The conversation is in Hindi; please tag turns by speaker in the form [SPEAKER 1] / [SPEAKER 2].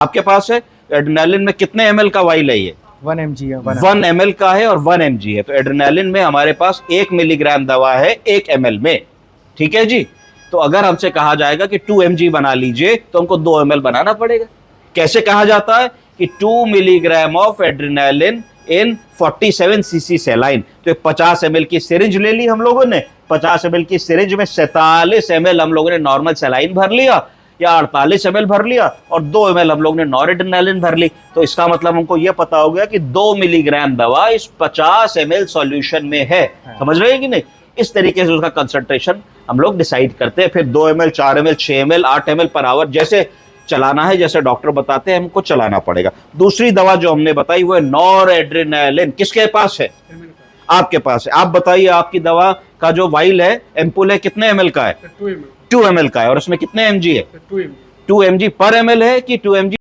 [SPEAKER 1] आपके पास है एड्रेनालिन में कितने ml का वाइल है? ये
[SPEAKER 2] 1 mg है।
[SPEAKER 1] 1 ml का है और 1 mg है। तो एड्रेनालिन में हमारे पास 1 मिलीग्राम दवा है 1 ml में। ठीक है जी। तो अगर हमसे कहा जाएगा कि 2 mg बना लीजिए तो हमको 2 ml बनाना पड़ेगा। कैसे कहा जाता है कि 2 milligram of adrenaline in 47 cc saline. तो 50 ml की सिरिंज ले ली हम लोगों ने, 50 ml की सिरिंज में 47 ml हम लोगों ने नॉर्मल सैलाइन भर लिया या 48 ml भर लिया और 2 ml हम लोग ने नॉरेड्रेनालिन भर ली। तो इसका मतलब हमको यह पता हो गया कि 2 मिलीग्राम दवा इस 50 ml सॉल्यूशन में है। समझ रहे हैं कि नहीं? इस तरीके से उसका कंसंट्रेशन हम लोग डिसाइड करते हैं। फिर 2 ml 4 ml 6 ml 8 ml per hour जैसे चलाना है, जैसे डॉक्टर बताते हैं हमको चलाना पड़ेगा। दूसरी दवा जो हमने बताई वो है नॉरेड्रेनालिन। किसके पास है? आपके पास है। आप बताइए आपकी दवा का जो वाइल है, एम्पुल है, कितने ml का है? 2 ml का है। और उसमें कितने mg है? 2 mg पर ml है कि 2 mg